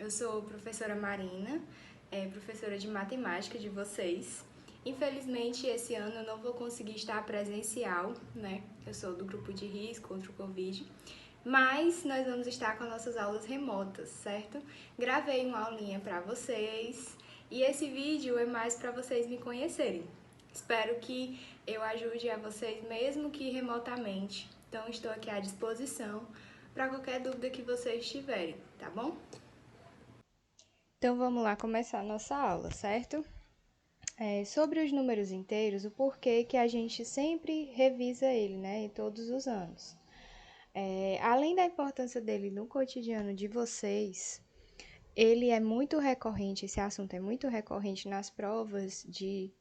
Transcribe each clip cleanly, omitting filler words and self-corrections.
Eu sou professora Marina, professora de matemática de vocês. Infelizmente, esse ano eu não vou conseguir estar presencial, né? Eu sou do grupo de risco contra o Covid, mas nós vamos estar com nossas aulas remotas, certo? Gravei uma aulinha para vocês e esse vídeo é mais para vocês me conhecerem. Espero que eu ajude a vocês, mesmo que remotamente. Então, estou aqui à disposição para qualquer dúvida que vocês tiverem, tá bom? Então vamos lá começar a nossa aula, certo? Sobre os números inteiros, o porquê que a gente sempre revisa ele, né, todos os anos. Além da importância dele no cotidiano de vocês, ele é muito recorrente, esse assunto é muito recorrente nas provas de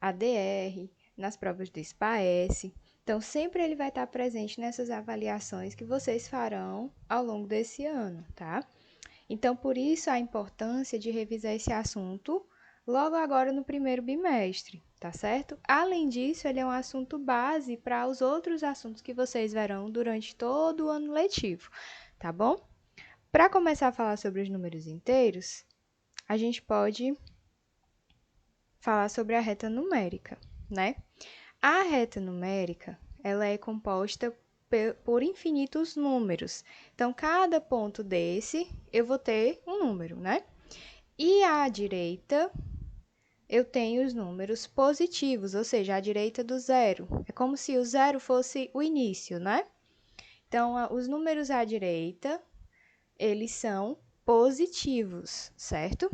ADR, nas provas de SPAES. Então, sempre ele vai estar presente nessas avaliações que vocês farão ao longo desse ano, tá? Então, por isso a importância de revisar esse assunto logo agora no primeiro bimestre, tá certo? Além disso, ele é um assunto base para os outros assuntos que vocês verão durante todo o ano letivo, tá bom? Para começar a falar sobre os números inteiros, a gente pode falar sobre a reta numérica, né? A reta numérica, ela é composta por infinitos números. Então, cada ponto desse, eu vou ter um número, né? E à direita, eu tenho os números positivos, ou seja, à direita do zero. É como se o zero fosse o início, né? Então, os números à direita, eles são positivos, certo?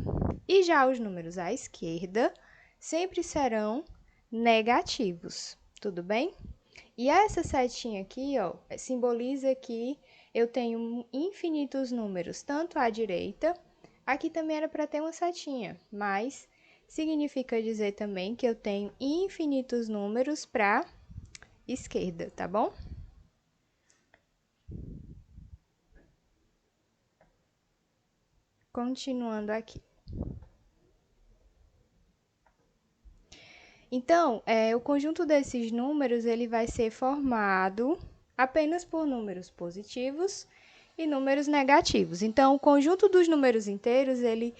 E já os números à esquerda sempre serão negativos, tudo bem? E essa setinha aqui, ó, simboliza que eu tenho infinitos números, tanto à direita, aqui também era para ter uma setinha, mas significa dizer também que eu tenho infinitos números para esquerda, tá bom? Continuando aqui. Então, o conjunto desses números ele vai ser formado apenas por números positivos e números negativos. Então, o conjunto dos números inteiros, ele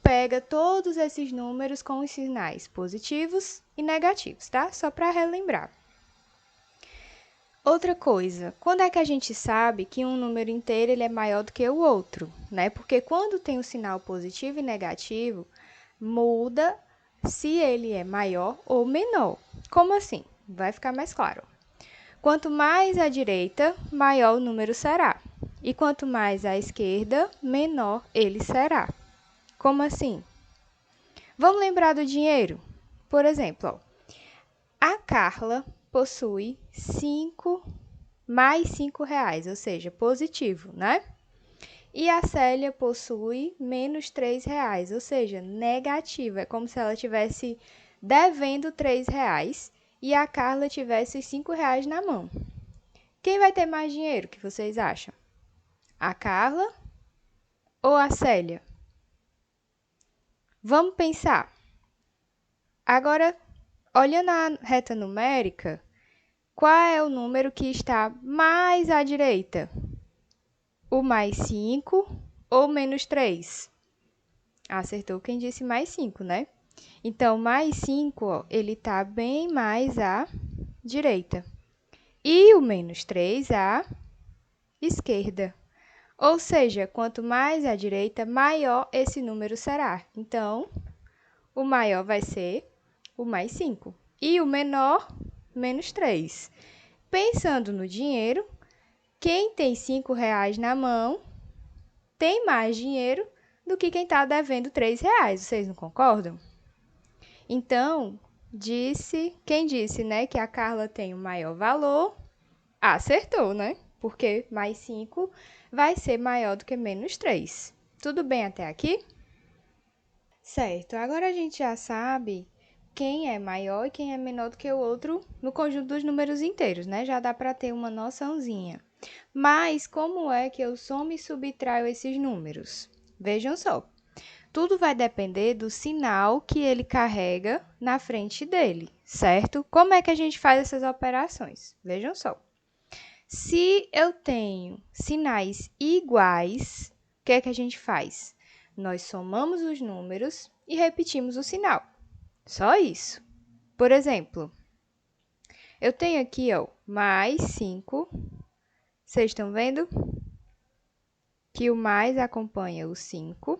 pega todos esses números com os sinais positivos e negativos, tá? Só para relembrar. Outra coisa, quando é que a gente sabe que um número inteiro ele é maior do que o outro, né? Porque quando tem o sinal positivo e negativo, muda se ele é maior ou menor. Como assim? Vai ficar mais claro. Quanto mais à direita, maior o número será. E quanto mais à esquerda, menor ele será. Como assim? Vamos lembrar do dinheiro? Por exemplo, ó, a Carla possui 5 mais 5 reais, ou seja, positivo, né? E a Célia possui menos 3 reais, ou seja, negativo. É como se ela estivesse devendo 3 reais e a Carla tivesse 5 reais na mão. Quem vai ter mais dinheiro, que vocês acham? A Carla ou a Célia? Vamos pensar. Agora, olhando a reta numérica, qual é o número que está mais à direita? O mais 5 ou menos 3? Acertou quem disse mais 5, né? Então, mais 5, ó, ele está bem mais à direita. E o menos 3 à esquerda. Ou seja, quanto mais à direita, maior esse número será. Então, o maior vai ser o mais 5. E o menor, menos 3. Pensando no dinheiro, quem tem 5 reais na mão tem mais dinheiro do que quem está devendo 3 reais. Vocês não concordam? Então, quem disse, né, que a Carla tem o maior valor, acertou, né? Porque mais 5 vai ser maior do que menos 3. Tudo bem até aqui? Certo, agora a gente já sabe quem é maior e quem é menor do que o outro no conjunto dos números inteiros, né? Já dá para ter uma noçãozinha. Mas como é que eu somo e subtraio esses números? Vejam só. Tudo vai depender do sinal que ele carrega na frente dele, certo? Como é que a gente faz essas operações? Vejam só. Se eu tenho sinais iguais, que é que a gente faz? Nós somamos os números e repetimos o sinal. Só isso. Por exemplo, eu tenho aqui, ó, mais 5. Vocês estão vendo? Que o mais acompanha o 5.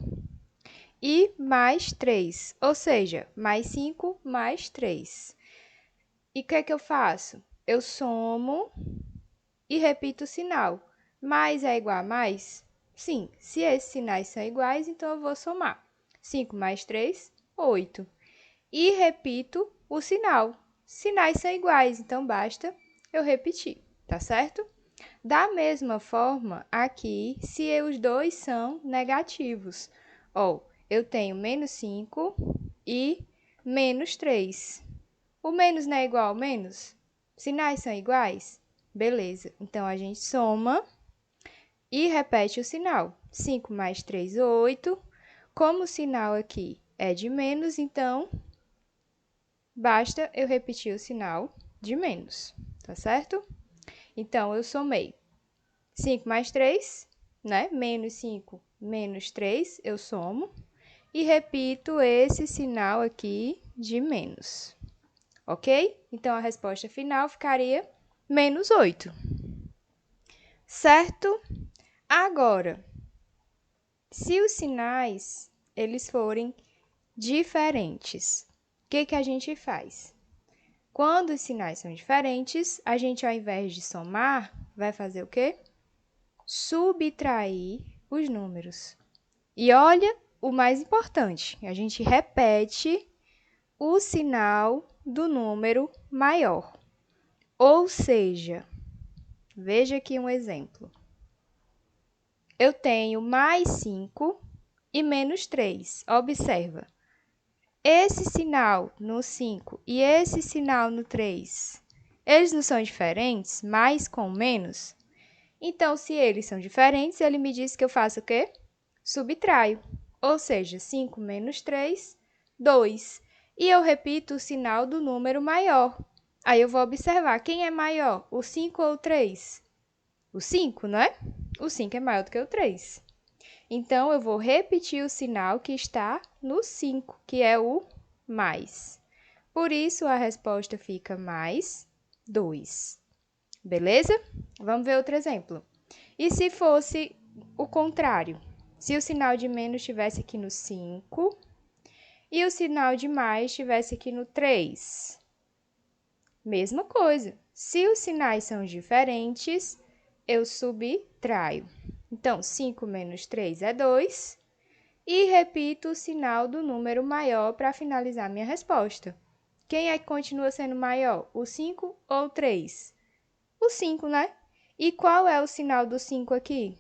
E mais 3, ou seja, mais 5 mais 3. E o que é que eu faço? Eu somo e repito o sinal. Mais é igual a mais? Sim, se esses sinais são iguais, então eu vou somar. 5 mais 3, 8. E repito o sinal. Sinais são iguais, então basta eu repetir, tá certo? Da mesma forma, aqui, se os dois são negativos. Ó, eu tenho menos 5 e menos 3. O menos não é igual ao menos? Sinais são iguais? Beleza. Então, a gente soma e repete o sinal. 5 mais 3, 8. Como o sinal aqui é de menos, então, basta eu repetir o sinal de menos, tá certo? Então, eu somei 5 mais 3, né? Menos 5, menos 3, eu somo. E repito esse sinal aqui de menos. Ok? Então, a resposta final ficaria menos 8. Certo? Agora, se os sinais eles forem diferentes, o que a gente faz? Quando os sinais são diferentes, a gente, ao invés de somar, vai fazer o quê? Subtrair os números. E olha o mais importante, a gente repete o sinal do número maior. Ou seja, veja aqui um exemplo. Eu tenho mais 5 e menos 3. Observa. Esse sinal no 5 e esse sinal no 3, eles não são diferentes? Mais com menos? Então, se eles são diferentes, ele me diz que eu faço o quê? Subtraio. Ou seja, 5 menos 3, 2. E eu repito o sinal do número maior. Aí eu vou observar, quem é maior, o 5 ou o 3? O 5, não é? O 5 é maior do que o 3. Então, eu vou repetir o sinal que está no 5, que é o mais. Por isso, a resposta fica mais 2. Beleza? Vamos ver outro exemplo. E se fosse o contrário? Se o sinal de menos estivesse aqui no 5 e o sinal de mais estivesse aqui no 3. Mesma coisa. Se os sinais são diferentes, eu subtraio. Então, 5 menos 3 é 2. E repito o sinal do número maior para finalizar minha resposta. Quem é que continua sendo maior, o 5 ou o 3? O 5, né? E qual é o sinal do 5 aqui?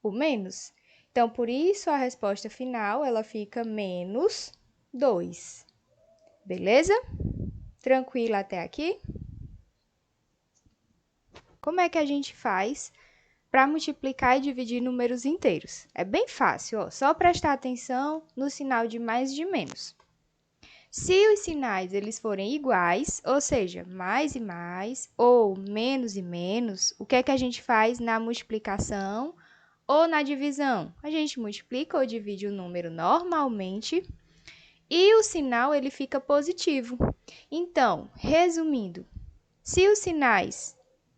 O menos. Então, por isso, a resposta final, ela fica menos 2. Beleza? Tranquilo até aqui? Como é que a gente faz para multiplicar e dividir números inteiros? É bem fácil, ó. Só prestar atenção no sinal de mais e de menos. Se os sinais eles forem iguais, ou seja, mais e mais, ou menos e menos, o que é que a gente faz na multiplicação ou na divisão? A gente multiplica ou divide o número normalmente e o sinal ele fica positivo. Então, resumindo, se os sinais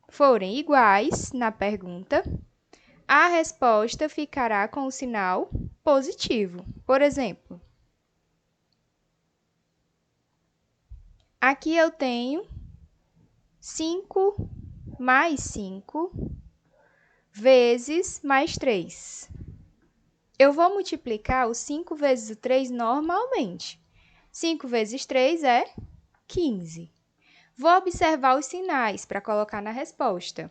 forem iguais na pergunta, a resposta ficará com o sinal positivo. Por exemplo, aqui eu tenho 5 mais 5 vezes mais 3. Eu vou multiplicar o 5 vezes o 3 normalmente. 5 vezes 3 é 15. Vou observar os sinais para colocar na resposta.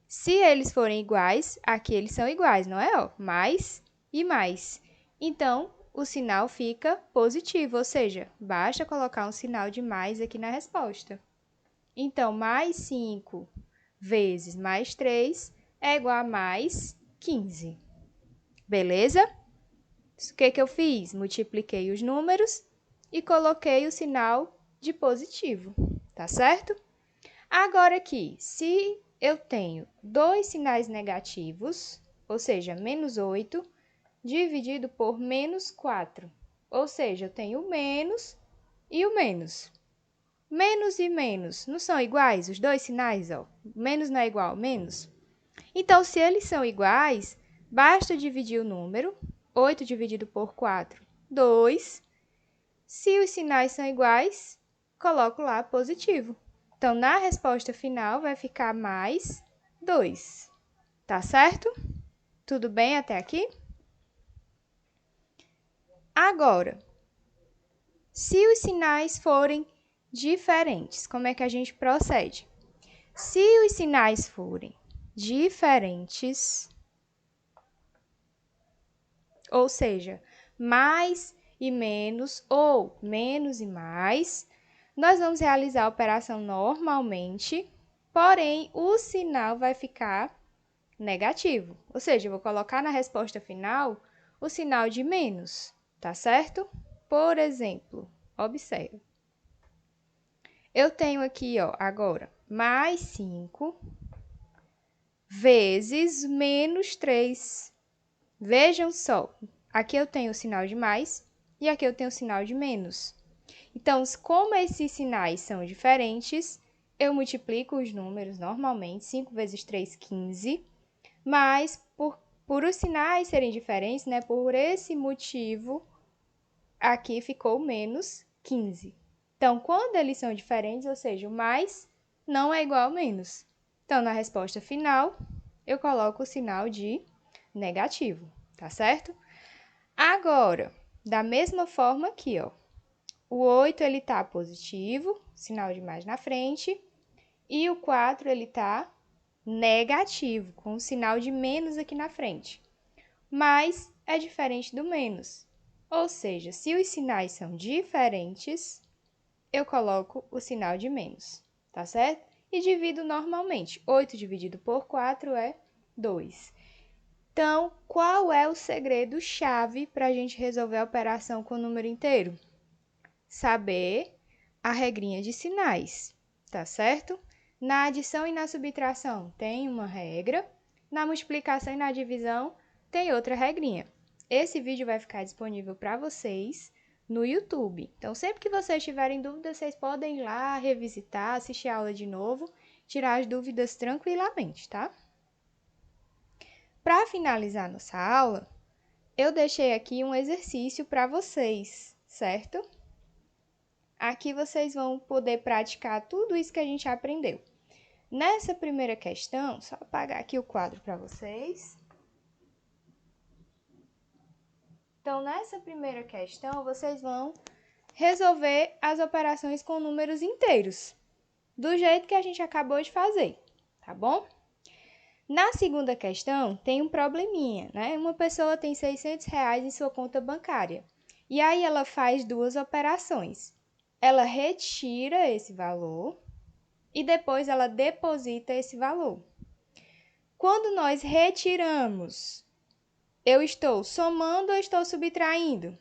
Se eles forem iguais, aqui eles são iguais, não é? Ó, mais e mais. Então, o sinal fica positivo, ou seja, basta colocar um sinal de mais aqui na resposta. Então, mais 5 vezes mais 3 é igual a mais 15. Beleza? O que eu fiz? Multipliquei os números e coloquei o sinal de positivo, tá certo? Agora aqui, se eu tenho dois sinais negativos, ou seja, menos 8, dividido por menos 4. Ou seja, eu tenho o menos e o menos. Menos e menos não são iguais? Os dois sinais, ó. Menos não é igual a menos? Então, se eles são iguais, basta dividir o número. 8 dividido por 4, 2. Se os sinais são iguais, coloco lá positivo. Então, na resposta final, vai ficar mais 2. Tá certo? Tudo bem até aqui? Agora, se os sinais forem diferentes, como é que a gente procede? Se os sinais forem diferentes, ou seja, mais e menos ou menos e mais, nós vamos realizar a operação normalmente, porém o sinal vai ficar negativo. Ou seja, eu vou colocar na resposta final o sinal de menos, tá certo? Por exemplo, observe. Eu tenho aqui, ó, agora, mais 5 vezes menos 3. Vejam só, aqui eu tenho o sinal de mais e aqui eu tenho o sinal de menos. Então, como esses sinais são diferentes, eu multiplico os números normalmente, 5 vezes 3, 15, mas por os sinais serem diferentes, né, por esse motivo, aqui ficou menos 15. Então, quando eles são diferentes, ou seja, o mais não é igual ao menos. Então, na resposta final, eu coloco o sinal de negativo, tá certo? Agora, da mesma forma aqui, ó, o 8 ele tá positivo, sinal de mais na frente, e o 4 ele tá negativo, com o sinal de menos aqui na frente. Mas é diferente do menos. Ou seja, se os sinais são diferentes, eu coloco o sinal de menos, tá certo? E divido normalmente. 8 dividido por 4 é 2. Então, qual é o segredo-chave para a gente resolver a operação com o número inteiro? Saber a regrinha de sinais, tá certo? Na adição e na subtração tem uma regra, na multiplicação e na divisão tem outra regrinha. Esse vídeo vai ficar disponível para vocês no YouTube. Então, sempre que vocês tiverem dúvidas, vocês podem ir lá revisitar, assistir a aula de novo, tirar as dúvidas tranquilamente, tá? Para finalizar nossa aula, eu deixei aqui um exercício para vocês, certo? Aqui vocês vão poder praticar tudo isso que a gente aprendeu. Nessa primeira questão, só apagar aqui o quadro para vocês. Então, nessa primeira questão, vocês vão resolver as operações com números inteiros, do jeito que a gente acabou de fazer, tá bom? Na segunda questão, tem um probleminha, né? Uma pessoa tem R$600 em sua conta bancária. E aí ela faz duas operações. Ela retira esse valor e depois ela deposita esse valor. Quando nós retiramos, eu estou somando ou estou subtraindo?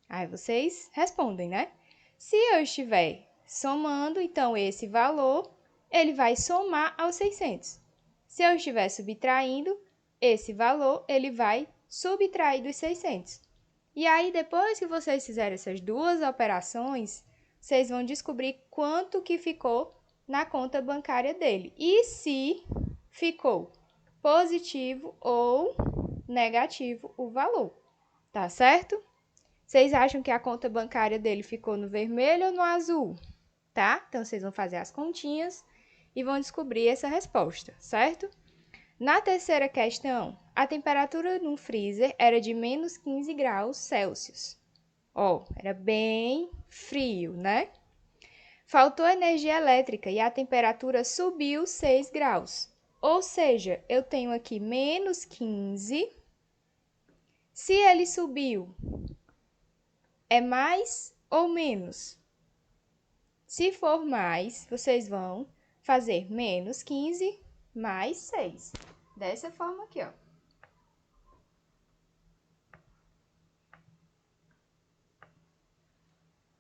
Aí vocês respondem, né? Se eu estiver somando, então esse valor, ele vai somar aos 600. Se eu estiver subtraindo, esse valor, ele vai subtrair dos 600. E aí, depois que vocês fizerem essas duas operações, vocês vão descobrir quanto que ficou na conta bancária dele. E se ficou positivo ou negativo o valor, tá certo? Vocês acham que a conta bancária dele ficou no vermelho ou no azul? Tá? Então, vocês vão fazer as continhas e vão descobrir essa resposta, certo? Na terceira questão, a temperatura no freezer era de menos 15 graus Celsius. Ó, era bem frio, né? Faltou energia elétrica e a temperatura subiu 6 graus. Ou seja, eu tenho aqui menos 15. Se ele subiu, é mais ou menos? Se for mais, vocês vão fazer menos 15 mais 6. Dessa forma aqui, ó.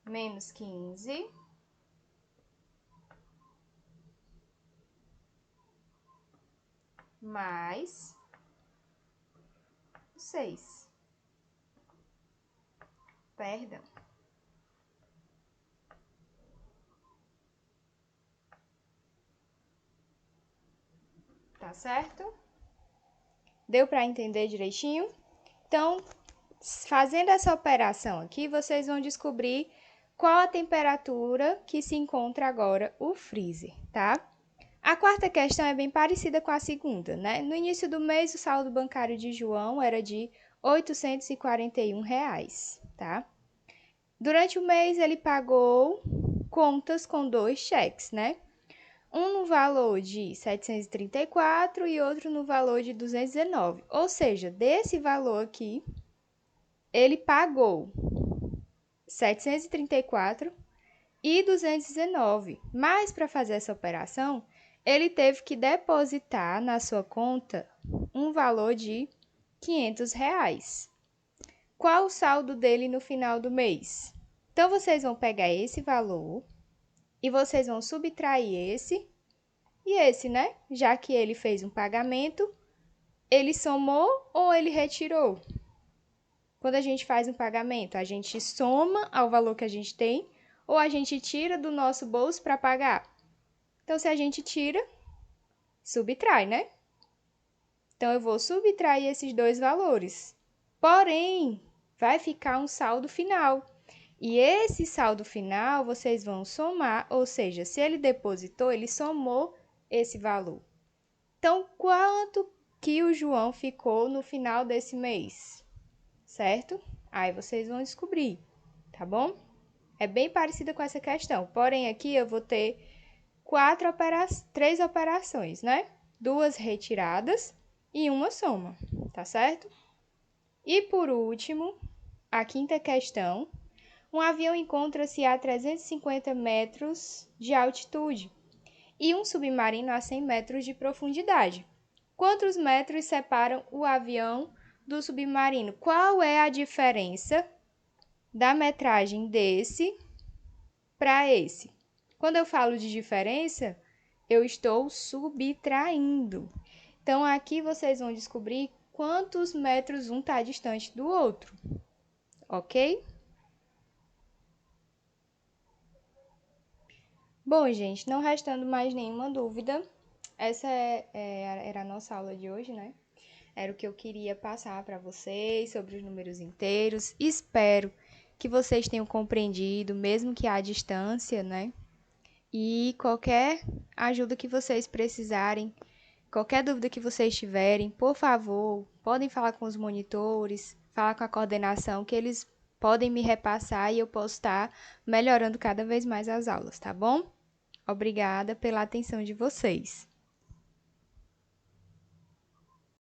Menos 15 mais 6. Perdão. Tá certo? Deu para entender direitinho? Então, fazendo essa operação aqui, vocês vão descobrir qual a temperatura que se encontra agora o freezer, tá? A quarta questão é bem parecida com a segunda, né? No início do mês, o saldo bancário de João era de R$ 841, tá? Durante o mês, ele pagou contas com 2 cheques, né? Um no valor de 734 e outro no valor de 219. Ou seja, desse valor aqui, ele pagou 734 e 219. Mas para fazer essa operação, ele teve que depositar na sua conta um valor de R$ 500. Qual o saldo dele no final do mês? Então, vocês vão pegar esse valor e vocês vão subtrair esse e esse, né? Já que ele fez um pagamento, ele somou ou ele retirou? Quando a gente faz um pagamento, a gente soma ao valor que a gente tem ou a gente tira do nosso bolso para pagar? Então, se a gente tira, subtrai, né? Então, eu vou subtrair esses dois valores. Porém, vai ficar um saldo final. E esse saldo final, vocês vão somar, ou seja, se ele depositou, ele somou esse valor. Então, quanto que o João ficou no final desse mês? Certo? Aí vocês vão descobrir, tá bom? É bem parecida com essa questão, porém aqui eu vou ter 3 operações, né? 2 retiradas e uma soma, tá certo? E por último, a quinta questão, um avião encontra-se a 350 metros de altitude e um submarino a 100 metros de profundidade. Quantos metros separam o avião do submarino? Qual é a diferença da metragem desse para esse? Quando eu falo de diferença, eu estou subtraindo. Então, aqui vocês vão descobrir quantos metros um está distante do outro, ok? Bom, gente, não restando mais nenhuma dúvida, essa era a nossa aula de hoje, né? Era o que eu queria passar para vocês sobre os números inteiros. Espero que vocês tenham compreendido, mesmo que à distância, né? E qualquer ajuda que vocês precisarem, qualquer dúvida que vocês tiverem, por favor, podem falar com os monitores, falar com a coordenação, que eles podem me repassar e eu posso estar melhorando cada vez mais as aulas, tá bom? Obrigada pela atenção de vocês.